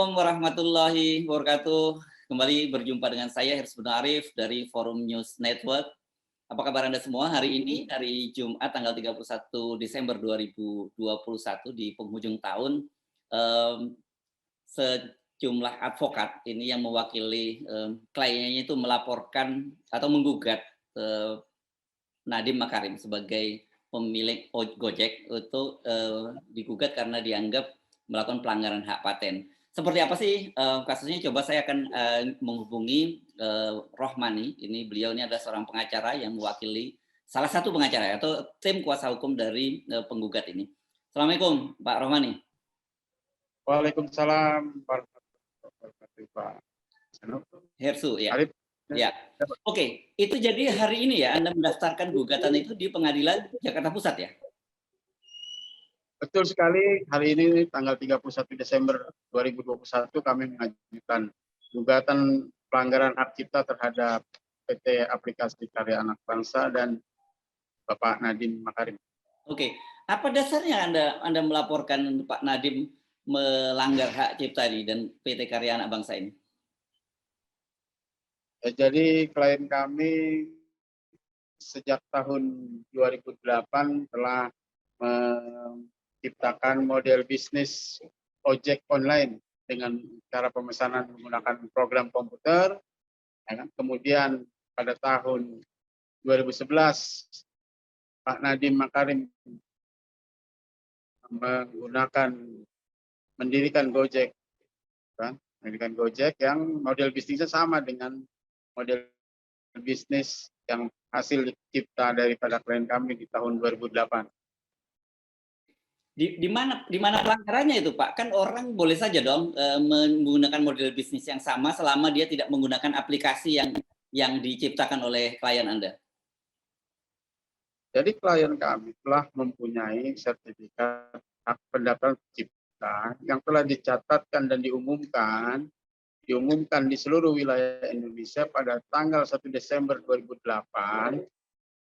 Assalamualaikum warahmatullahi wabarakatuh. Kembali berjumpa dengan saya Hirsbun Arif dari Forum News Network. Apa kabar Anda semua hari ini, hari Jumat tanggal 31 Desember 2021 di penghujung tahun. Sejumlah advokat ini yang mewakili kliennya itu melaporkan atau menggugat Nadiem Makarim sebagai pemilik Gojek itu digugat karena dianggap melakukan pelanggaran hak paten. Seperti apa sih kasusnya? Coba saya akan menghubungi Rohmani. Ini beliau ini adalah seorang pengacara yang mewakili salah satu pengacara atau tim kuasa hukum dari penggugat ini. Assalamualaikum Pak Rohmani. Waalaikumsalam Pak Hersu ya. Arif. Ya. Oke, itu jadi hari ini ya Anda mendaftarkan gugatan itu di Pengadilan Jakarta Pusat ya? Betul sekali, hari ini tanggal 31 Desember 2021 kami mengajukan gugatan pelanggaran hak cipta terhadap PT Aplikasi Karya Anak Bangsa dan Bapak Nadiem Makarim. Oke, apa dasarnya Anda melaporkan Pak Nadiem melanggar hak cipta ini dan PT Karya Anak Bangsa ini? Jadi klien kami sejak tahun 2008 telah menciptakan model bisnis ojek online dengan cara pemesanan menggunakan program komputer. Kemudian pada tahun 2011 Pak Nadiem Makarim mendirikan Gojek, mendirikan Gojek yang model bisnisnya sama dengan model bisnis yang hasil cipta daripada klien kami di tahun 2008. Di mana pelanggarannya itu Pak? Kan orang boleh saja dong menggunakan model bisnis yang sama selama dia tidak menggunakan aplikasi yang diciptakan oleh klien Anda. Jadi klien kami telah mempunyai sertifikat hak pendaftaran cipta yang telah dicatatkan dan diumumkan di seluruh wilayah Indonesia pada tanggal 1 Desember 2008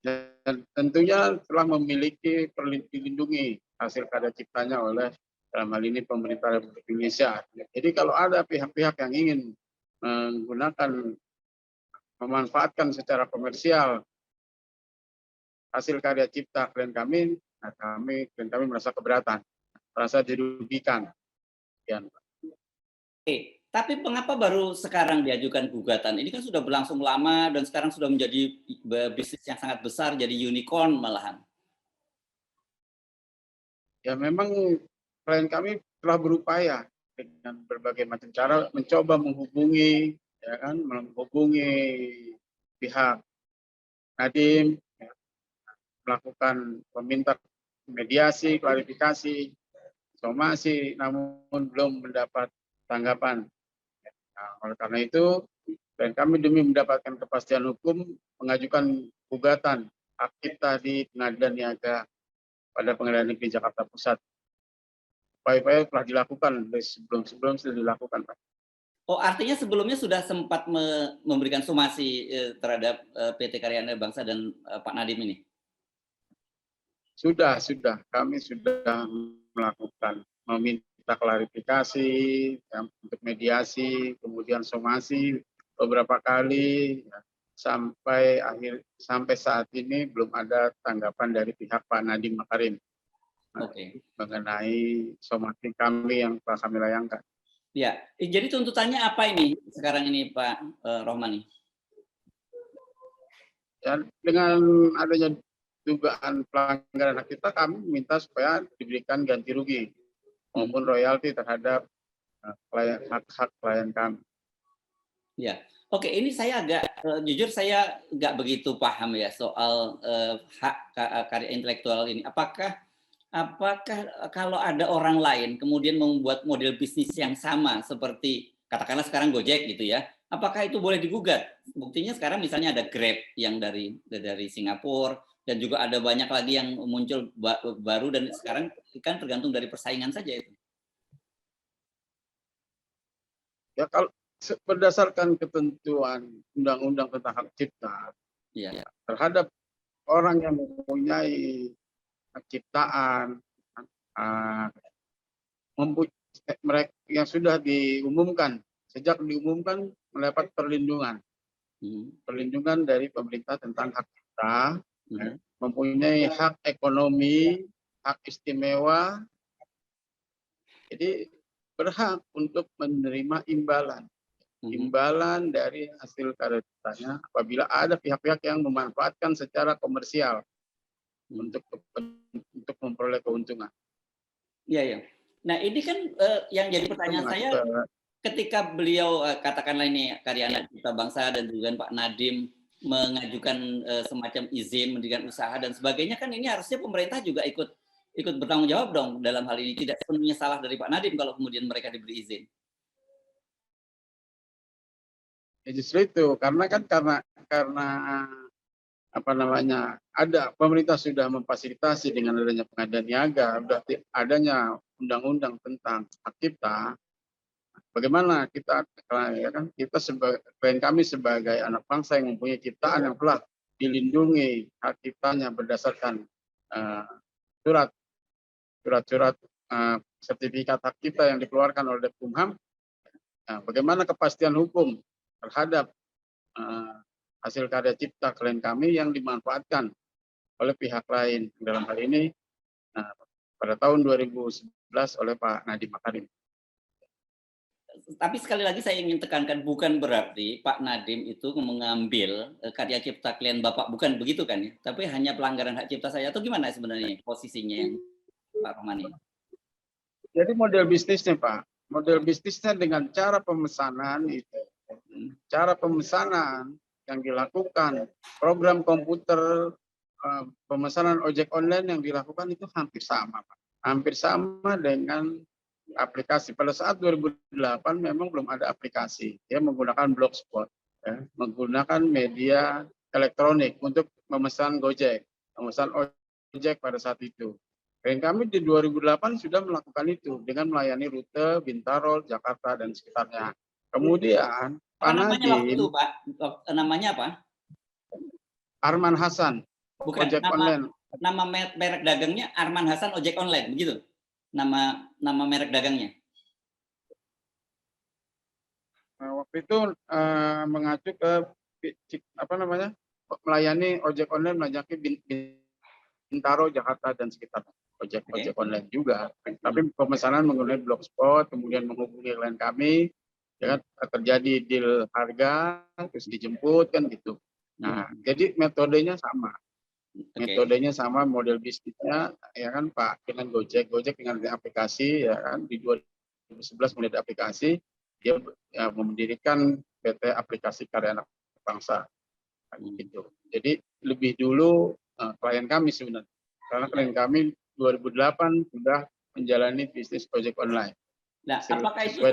dan tentunya telah memiliki dilindungi hasil karya ciptanya oleh dalam hal ini pemerintah Republik Indonesia. Jadi kalau ada pihak-pihak yang ingin memanfaatkan secara komersial hasil karya cipta klien kami, klien kami merasa keberatan, merasa dirugikan. Oke, tapi mengapa baru sekarang diajukan gugatan? Ini kan sudah berlangsung lama dan sekarang sudah menjadi bisnis yang sangat besar, jadi unicorn malahan. Ya memang klien kami telah berupaya dengan berbagai macam cara mencoba menghubungi, pihak Nadiem, melakukan meminta mediasi, klarifikasi, somasi, namun belum mendapat tanggapan. Nah, oleh karena itu, dan kami demi mendapatkan kepastian hukum mengajukan gugatan hak cipta di Pengadilan Niaga pada Pengadilan Negeri Jakarta Pusat. Upaya-upaya telah dilakukan, sebelum sudah dilakukan, Pak. Oh, artinya sebelumnya sudah sempat memberikan somasi terhadap PT Karya Anak Bangsa dan Pak Nadiem ini? Sudah. Kami sudah melakukan, meminta klarifikasi untuk mediasi, kemudian somasi beberapa kali, sampai saat ini belum ada tanggapan dari pihak Pak Nadiem Makarim mengenai somasi kami yang telah kami layangkan. Ya, jadi tuntutannya apa ini sekarang ini Pak Rohmani? Ya, dengan adanya dugaan pelanggaran hak cipta, kami minta supaya diberikan ganti rugi maupun royalti terhadap hak klien kami. Ya, oke. Ini saya jujur saya nggak begitu paham ya soal hak karya intelektual ini. Apakah kalau ada orang lain kemudian membuat model bisnis yang sama seperti katakanlah sekarang Gojek gitu ya, apakah itu boleh digugat? Buktinya sekarang misalnya ada Grab yang dari Singapura dan juga ada banyak lagi yang muncul baru dan sekarang kan tergantung dari persaingan saja itu. Ya kalau berdasarkan ketentuan undang-undang tentang hak cipta, terhadap orang yang mempunyai ciptaan, mereka yang sudah diumumkan, sejak diumumkan mendapat perlindungan dari pemerintah tentang hak cipta, mempunyai hak ekonomi, hak istimewa, jadi berhak untuk menerima imbalan dari hasil karya ciptanya apabila ada pihak-pihak yang memanfaatkan secara komersial untuk memperoleh keuntungan. Iya, ya. Nah, ini kan yang jadi pertanyaan saya, ketika beliau katakanlah ini karya anak cipta bangsa dan juga Pak Nadiem mengajukan semacam izin mendirikan usaha dan sebagainya, kan ini harusnya pemerintah juga ikut bertanggung jawab dong dalam hal ini, tidak sepenuhnya salah dari Pak Nadiem kalau kemudian mereka diberi izin. Ya justru itu karena apa namanya, ada pemerintah sudah memfasilitasi dengan adanya pengadilan niaga, berarti adanya undang-undang tentang hak cipta. Bagaimana kita, ya kan, kita klien kami sebagai anak bangsa yang mempunyai ciptaan yang telah dilindungi hak ciptanya berdasarkan surat-surat sertifikat hak cipta yang dikeluarkan oleh Kumham. Bagaimana kepastian hukum terhadap hasil karya cipta klien kami yang dimanfaatkan oleh pihak lain, dalam hal ini pada tahun 2011 oleh Pak Nadiem Makarim. Tapi sekali lagi saya ingin tekankan, bukan berarti Pak Nadiem itu mengambil karya cipta klien Bapak, bukan begitu kan ya? Tapi hanya pelanggaran hak cipta saja, atau gimana sebenarnya posisinya yang Pak Romani? Jadi model bisnisnya Pak, model bisnisnya dengan cara pemesanan itu, cara pemesanan yang dilakukan, program komputer, pemesanan ojek online yang dilakukan itu hampir sama, Pak. Hampir sama dengan aplikasi. Pada saat 2008 memang belum ada aplikasi. Dia menggunakan blogspot, ya, menggunakan media elektronik untuk memesan Gojek, memesan ojek pada saat itu. Dan kami di 2008 sudah melakukan itu dengan melayani rute Bintaro, Jakarta, dan sekitarnya. Kemudian Apa namanya waktu itu, Pak? Namanya apa? Arman Hasan, bukan, ojek online. Nama merek dagangnya Arman Hasan ojek online, begitu? Nama merek dagangnya? Waktu itu mengacu ke apa namanya, melayani ojek online, melayani Bintaro, Jakarta, dan sekitar. Ojek online juga. Tapi pemesanan menggunakan blogspot, kemudian menghubungi klien kami, ya kan, terjadi deal harga, terus dijemput kan gitu. Nah, jadi metodenya sama. Metodenya sama, model bisnisnya ya kan Pak, dengan Gojek dengan aplikasi, ya kan, di 2011 mulai ada aplikasi, dia mendirikan PT Aplikasi Karya Anak Bangsa gitu. Jadi lebih dulu klien kami sebenarnya, karena klien kami 2008 sudah menjalani bisnis ojek online. Nah, apakah itu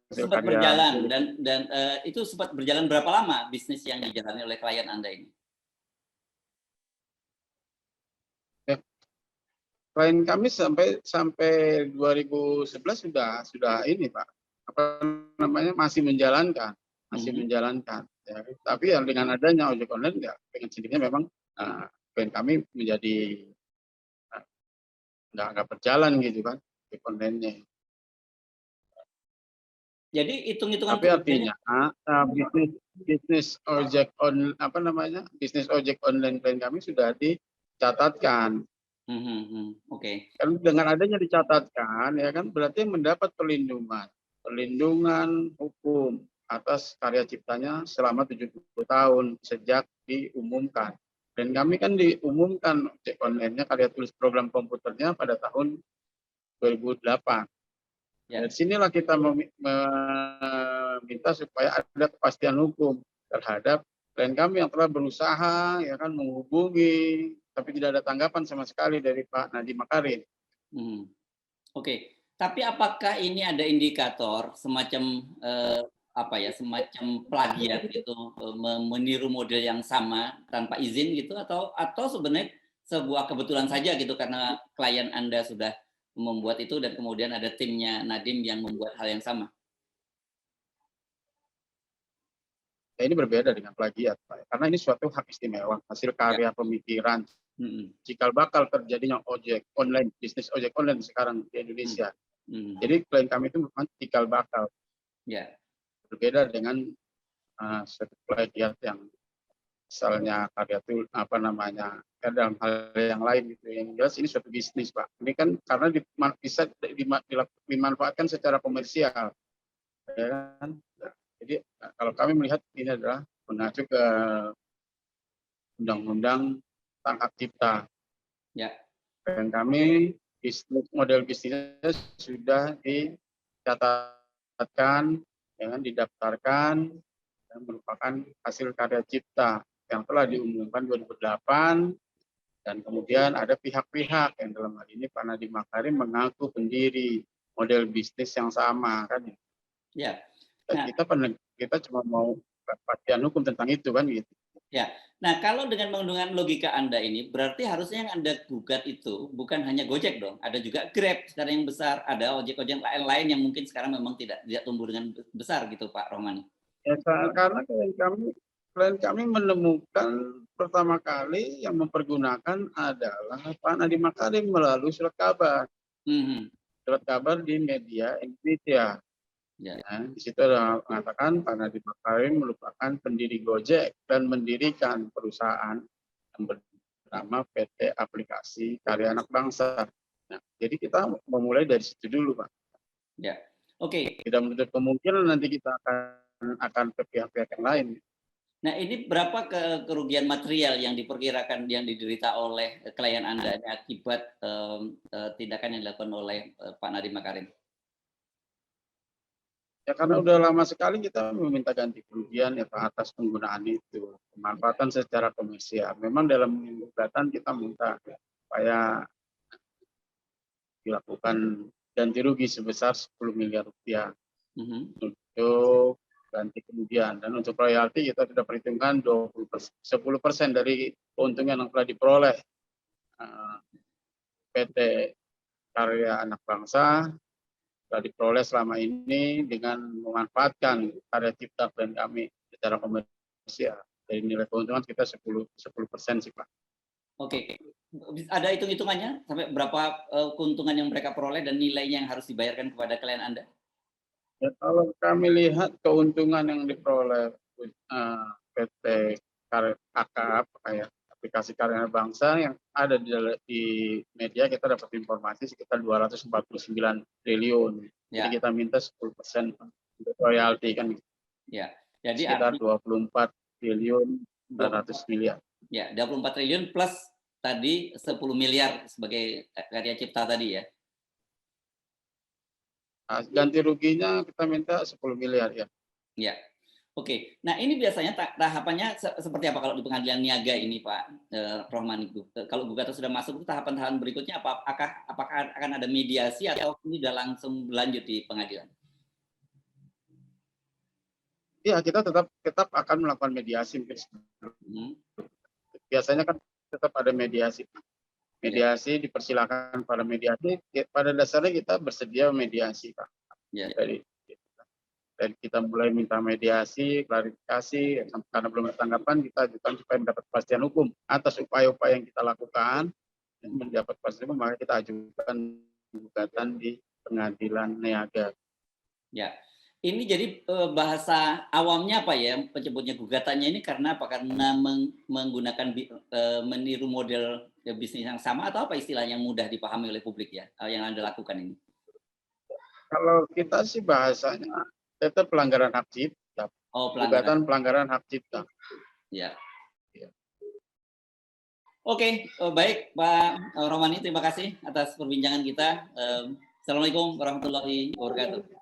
sempat karya, berjalan dan itu sempat berjalan berapa lama bisnis yang dijalani oleh klien Anda ini? Klien kami sampai 2011 sudah ini Pak, apa namanya, masih menjalankan. Ya. Tapi yang dengan adanya ojek online, ya dengan sendirinya memang klien kami menjadi nggak berjalan gitu kan, ojek online-nya. Jadi hitung-hitungan. Tapi artinya bisnis ojek on apa namanya, bisnis ojek online klien kami sudah dicatatkan. Oke. Kan dengan adanya dicatatkan, ya kan, berarti mendapat perlindungan hukum atas karya ciptanya selama 70 tahun sejak diumumkan. Dan kami kan diumumkan ojek online-nya, karya tulis program komputernya pada tahun 2008. Ya. Dari sinilah kita meminta supaya ada kepastian hukum terhadap klien kami yang telah berusaha, ya kan, menghubungi, tapi tidak ada tanggapan sama sekali dari Pak Nadiem Makarim. Oke. Tapi apakah ini ada indikator semacam semacam plagiat gitu, meniru model yang sama tanpa izin gitu, atau sebenarnya sebuah kebetulan saja gitu karena klien Anda sudah membuat itu dan kemudian ada timnya Nadiem yang membuat hal yang sama? Ya, ini berbeda dengan plagiat, Pak. Karena ini suatu hak istimewa, hasil karya pemikiran. Cikal bakal terjadinya ojek online, bisnis ojek online sekarang di Indonesia. Jadi klien kami itu memang cikal bakal. Ya. Berbeda dengan suatu plagiat yang misalnya karya itu dalam hal yang lain gitu. Yang jelas ini suatu bisnis, Pak. Ini kan karena bisa dimanfaatkan secara komersial. Ya kan? Jadi kalau kami melihat ini adalah mengacu ke undang-undang tentang hak cipta. Ya. Dan kami model bisnisnya sudah dicatatkan, didaftarkan, dan merupakan hasil karya cipta yang telah diumumkan 2008, dan kemudian ada pihak-pihak yang dalam hal ini Pak Nadiem Makarim mengaku pendiri model bisnis yang sama kan. Ya. Nah, kita cuma mau kepastian hukum tentang itu kan gitu. Ya. Nah, kalau dengan menggunakan logika Anda ini, berarti harusnya yang Anda gugat itu bukan hanya Gojek dong, ada juga Grab sekarang yang besar, ada ojek-ojek lain yang mungkin sekarang memang tidak tumbuh dengan besar gitu, Pak Rohmani. Ya, karena klien kami menemukan pertama kali yang mempergunakan adalah Pak Nadiem Makarim melalui surat kabar. Surat kabar di media Indonesia. Ya. Nah, di situ ada mengatakan Pak Nadiem Makarim merupakan pendiri Gojek dan mendirikan perusahaan yang bernama PT Aplikasi Karya Anak Bangsa. Nah, jadi kita memulai dari situ dulu, Pak. Ya, oke. Tidak menutup kemungkinan nanti kita akan ke pihak-pihak yang lain. Nah, ini berapa kerugian material yang diperkirakan yang diderita oleh klien Anda akibat tindakan yang dilakukan oleh Pak Nadiem Makarim? Ya karena udah lama sekali kita meminta ganti kerugian ya Pak atas penggunaan itu, pemanfaatan secara komersial. Memang dalam gugatan kita minta supaya dilakukan ganti rugi sebesar 10 miliar rupiah untuk ganti kerugian, dan untuk royalti kita sudah perhitungkan 10% dari keuntungan yang telah diperoleh PT Karya Anak Bangsa telah diperoleh selama ini dengan memanfaatkan karya cipta klien kami secara komersial. Dari nilai keuntungan kita 10% sih Pak. Oke, ada hitung-hitungannya sampai berapa keuntungan yang mereka peroleh dan nilainya yang harus dibayarkan kepada klien Anda? Ya, kalau kami lihat keuntungan yang diperoleh PT Karya Aplikasi Karya Bangsa yang ada di media, kita dapat informasi sekitar 249 triliun. Ya. Jadi kita minta 10% untuk royalti kan. Ya. Jadi sekitar 24 triliun 200 miliar. Ya, 24 triliun plus tadi 10 miliar sebagai karya cipta tadi ya. Nah, ganti ruginya kita minta 10 miliar ya. Ya. Oke. Nah, ini biasanya tahapannya seperti apa kalau di pengadilan niaga ini Pak Rohmani? Kalau gugatan sudah masuk, tahapan-tahapan berikutnya apakah akan ada mediasi atau ini sudah langsung lanjut di pengadilan? Iya, kita tetap akan melakukan mediasi. Biasanya kan tetap ada mediasi. Mediasi dipersilakan pada mediasi. Pada dasarnya kita bersedia mediasi, Pak. Ya. Dari kita mulai minta mediasi, klarifikasi, karena belum ada tanggapan, kita ajukan supaya mendapat kepastian hukum atas upaya-upaya yang kita lakukan. Dan mendapat kepastian hukum, maka kita ajukan gugatan di pengadilan niaga. Ya. Ini jadi bahasa awamnya apa ya penyebutnya gugatannya ini karena apa? Karena menggunakan meniru model bisnis yang sama atau apa istilah yang mudah dipahami oleh publik ya yang Anda lakukan ini? Kalau kita sih bahasanya tetap pelanggaran hak cipta. Oh, gugatan pelanggaran hak cipta. Ya. Oke, baik Pak Rohmani, terima kasih atas perbincangan kita. Assalamualaikum warahmatullahi wabarakatuh.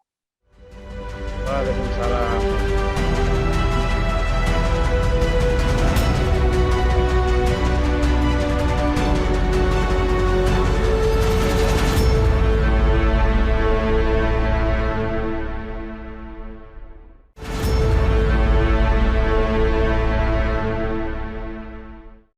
Waalaikumsalam.